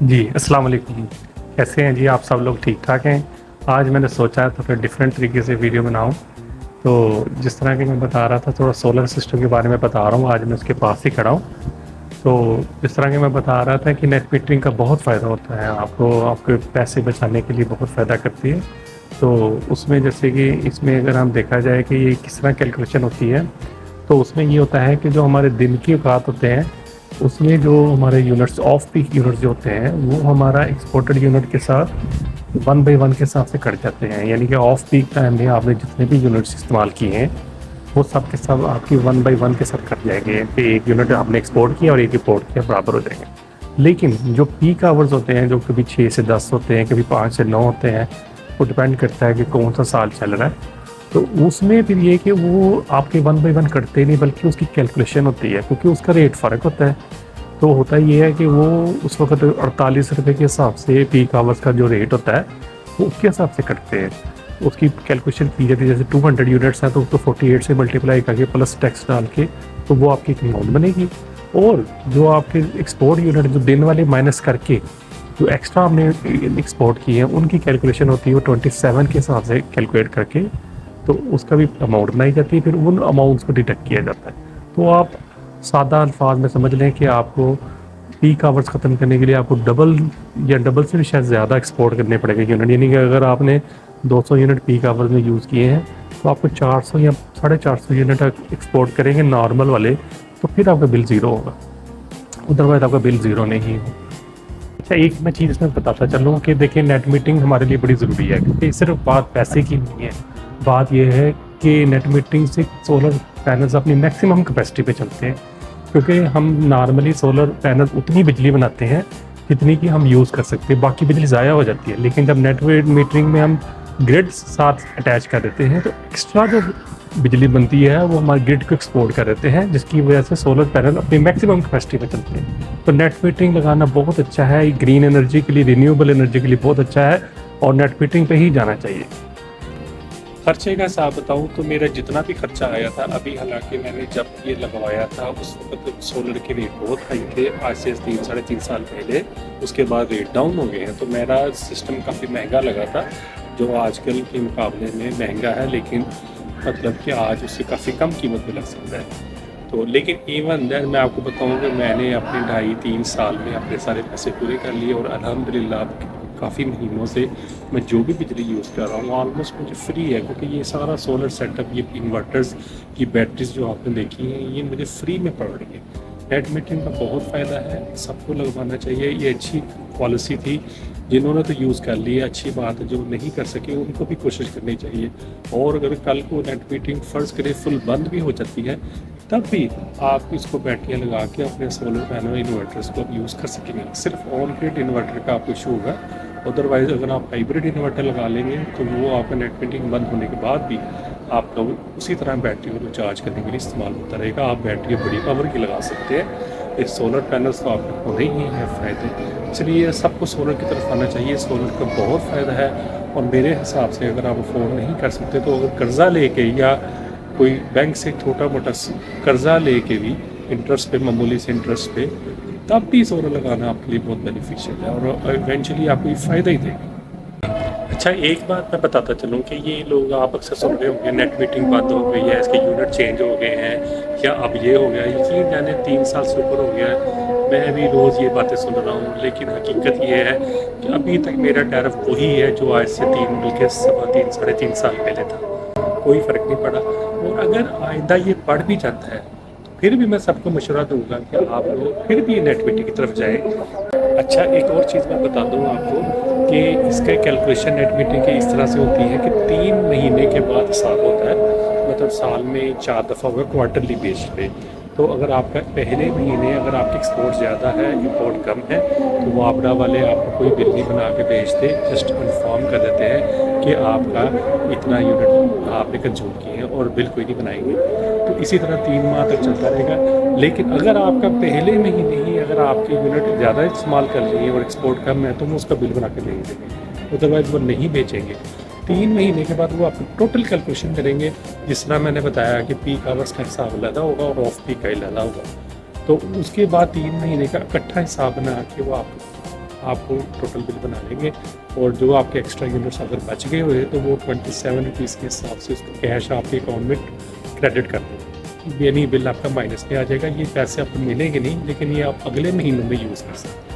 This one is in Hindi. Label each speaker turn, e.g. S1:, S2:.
S1: जी, अस्सलाम वालेकुम। कैसे हैं जी आप सब लोग ठीक-ठाक हैं? आज मैंने सोचा थोड़ा डिफरेंट तरीके से वीडियो बनाऊँ। तो जिस तरह की मैं बता रहा था थोड़ा सोलर सिस्टम के बारे में बता रहा हूँ, आज मैं उसके पास ही खड़ा हूँ। तो जिस तरह की मैं बता रहा था कि नेट मीटरिंग का बहुत फ़ायदा होता है, आपको आपके पैसे बचाने के लिए बहुत फ़ायदा करती है। तो उसमें जैसे कि इसमें अगर हम देखा जाए कि ये किस तरह कैलकुलेशन होती है, तो उसमें ये होता है कि जो हमारे दिन के औकात होते हैं, उसमें जो हमारे यूनिट्स ऑफ पीक यूनिट्स जो होते हैं, वो हमारा एक्सपोर्टेड यूनिट के साथ 1 बाय 1 के हिसाब से कट जाते हैं। यानी कि ऑफ पीक टाइम में आपने जितने भी यूनिट्स इस्तेमाल किए हैं, वो सब के सब आपकी 1 बाय 1 के साथ कट जाएँगे कि एक यूनिट आपने एक्सपोर्ट किया और एक इंपोर्ट किया बराबर हो जाएँगे। लेकिन जो पीक आवर्स होते हैं, जो कभी 6 से 10 होते हैं, कभी 5 से 9 होते हैं, वो डिपेंड करता है कि कौन-सा साल चल रहा है। तो उसमें फिर ये कि वो आपके 1 बाय 1 कटते नहीं बल्कि उसकी कैलकुलेशन होती है क्योंकि उसका रेट फ़र्क होता है। तो होता ये है कि वो उस वक़्त 48 रुपए के हिसाब से पीक आवर्स का जो रेट होता है, वो उसके हिसाब से कटते हैं। उसकी कैलकुलेशन की जाती है जैसे 200 यूनिट्स हैं तो उसको 48 से मल्टीप्लाई करके प्लस टैक्स डाल के तो वो आपकी एक अमाउंट बनेगी। और जो आपके एक्सपोर्ट यूनिट जो दिन वाले माइनस करके जो एक्स्ट्रा आपने एक्सपोर्ट किए हैं उनकी कैलकुलेशन होती है वो 27 के हिसाब से कैलकुलेट करके तो उसका भी अमाउंट बनाई जाती है, फिर उन अमाउंट्स को डिडक्ट किया जाता है। तो आप सादा अल्फाज में समझ लें कि आपको पीक आवर्स ख़त्म करने के लिए आपको डबल या डबल से भी शायद ज़्यादा एक्सपोर्ट करने पड़ेंगे यूनिट। यानी कि अगर आपने 200 यूनिट पीक आवर्स में यूज़ किए हैं तो आपको 400 या 450 यूनिट एक्सपोर्ट करेंगे नॉर्मल वाले, तो फिर आपका बिल ज़ीरो होगा, अदरवाइज़ आपका बिल ज़ीरो नहीं होगा। अच्छा, एक मैं चीज़ इसमें बताता चलूँ कि देखिए नेट मीटिंग हमारे लिए बड़ी ज़रूरी है क्योंकि सिर्फ बात पैसे की नहीं है। बात ये है कि नेट मीटिंग से सोलर पैनल्स अपनी मैक्सिमम कैपेसिटी पे चलते हैं क्योंकि हम नॉर्मली सोलर पैनल उतनी बिजली बनाते हैं जितनी कि हम यूज़ कर सकते हैं, बाकी बिजली ज़ाया हो जाती है। लेकिन जब नेट मीटरिंग में हम ग्रिड साथ अटैच कर देते हैं तो एक्स्ट्रा जो बिजली बनती है वो हमारे ग्रिड को एक्सपोर्ट कर देते हैं, जिसकी वजह से सोलर पैनल अपनी मैक्सिमम कैपेसिटी पे चलते हैं। तो नेट मीटरिंग लगाना बहुत अच्छा है, ग्रीन एनर्जी के लिए, रिन्यूएबल एनर्जी के लिए बहुत अच्छा है और नेट मीटरिंग पे ही जाना चाहिए। खर्चे का हिसाब बताऊँ तो मेरा जितना भी खर्चा आया था अभी, हालांकि मैंने जब ये लगवाया था उस वक्त सोलर के रेट बहुत हाई थे, आज से 3 साढ़े 3 साल पहले। उसके बाद रेट डाउन हो गए हैं तो मेरा सिस्टम काफ़ी महंगा लगा था, जो आजकल के मुकाबले में महंगा है, लेकिन मतलब कि आज उससे काफ़ी कम कीमत में लग सकता है। तो लेकिन इवन देन मैं आपको बताऊँ कि मैंने अपने 2.5-3 साल में अपने सारे पैसे पूरे कर लिए और अल्हम्दुलिल्लाह काफ़ी महीनों से मैं जो भी बिजली यूज़ कर रहा हूँ ऑलमोस्ट मुझे फ्री है, क्योंकि ये सारा सोलर सेटअप, ये इन्वर्टर्स, ये बैटरीज जो आपने देखी हैं, ये मुझे फ्री में पड़ रही है। नेट मीटरिंग का बहुत फ़ायदा है, सबको लगवाना चाहिए। ये अच्छी पॉलिसी थी, जिन्होंने तो यूज़ कर ली है अच्छी बात है, जो नहीं कर सके उनको भी कोशिश करनी चाहिए। और अगर कल को नेट मीटरिंग फ़र्ज़ करें फुल बंद भी हो जाती है, तब भी आप इसको बैटरियाँ लगा के अपने सोलर पैनल इन्वर्टर्स को आप यूज़ कर सकेंगे। सिर्फ ऑन ग्रिड इन्वर्टर का आपको इशू होगा, अदरवाइज़ अगर आप हाइब्रिड इन्वर्टर लगा लेंगे तो वो आपका नेट मीटरिंग बंद होने के बाद भी आपका वो उसी तरह बैटरी को चार्ज करने के लिए इस्तेमाल होता रहेगा। आप बैटरी बड़ी पावर की लगा सकते हैं। इस सोलर पैनल्स तो आपको होने ही है फ़ायदे, इसलिए सबको सोलर की तरफ आना चाहिए। सोलर का बहुत फ़ायदा है और मेरे हिसाब से अगर आप अफोर्ड नहीं कर सकते तो अगर कर्ज़ा लेके या कोई बैंक से छोटा मोटा कर्ज़ा लेके भी इंटरेस्ट पे, मामूली से इंटरेस्ट पे, तब भी सोलर लगाना आपके लिए बहुत बेनिफिशियल है और इवेंचुअली आपको ये फ़ायदा ही देगा। अच्छा, एक बात मैं बताता चलूँ कि ये लोग आप अक्सर सुन रहे होंगे नेट मीटिंग बंद हो गई है, इसके यूनिट चेंज हो गए हैं या अब ये हो गया। यकीन जाने 3 साल से ऊपर हो गया है मैं भी रोज़ ये बातें सुन रहा हूँ, लेकिन हकीकत ये है कि अभी तक मेरा टैरिफ वही है जो आज से 3 बल्कि 3 साढ़े 3 साल पहले था। कोई फ़र्क नहीं पड़ा और अगर आइंदा ये बढ़ भी जाता है तो फिर भी मैं सबको मशवरा दूंगा कि आप लोग फिर भी नेट मीटिंग की तरफ जाएँ। अच्छा, एक और चीज़ मैं बता दूँ आपको कि इसका कैलकुलेशन नेट मीटिंग की इस तरह से होती है कि 3 महीने के बाद हिसाब होता है, मतलब साल में 4 दफ़ा होगा क्वार्टरली बेस पे। तो अगर आपका पहले महीने अगर आपकी एक्सपोर्ट ज़्यादा है, इंपोर्ट कम है, तो वापडा वाले आपको कोई बिल नहीं बना के भेजते, जस्ट इन्फॉर्म कर देते हैं कि आपका इतना यूनिट आपने कंज्यूम किए हैं और बिल कोई नहीं बनाएंगे। तो इसी तरह 3 माह तक चलता रहेगा। लेकिन अगर आपका पहले महीने ही अगर आपके यूनिट ज़्यादा इस्तेमाल कर लिए और एक्सपोर्ट कम है तो वो उसका बिल बना के भेज देंगे, अदरवाइज़ वो नहीं बेचेंगे। 3 महीने के बाद वो आपको टोटल कैलकुलेशन करेंगे, जिस तरह मैंने बताया कि पीक आवर्स का हिसाब अलग होगा और ऑफ पीक का अलग होगा। तो उसके बाद 3 महीने का इकट्ठा हिसाब बना के वो आपको टोटल बिल बना लेंगे, और जो आपके एक्स्ट्रा यूनिट्स अगर बच गए हुए तो वो 27 रुपीज़ के हिसाब से उसको कैश आपके अकाउंट में क्रेडिट कर देंगे, यानी बिल आपका माइनस में आ जाएगा। ये पैसे आपको मिलेंगे नहीं, लेकिन ये आप अगले महीनों में यूज़ कर सकते हैं।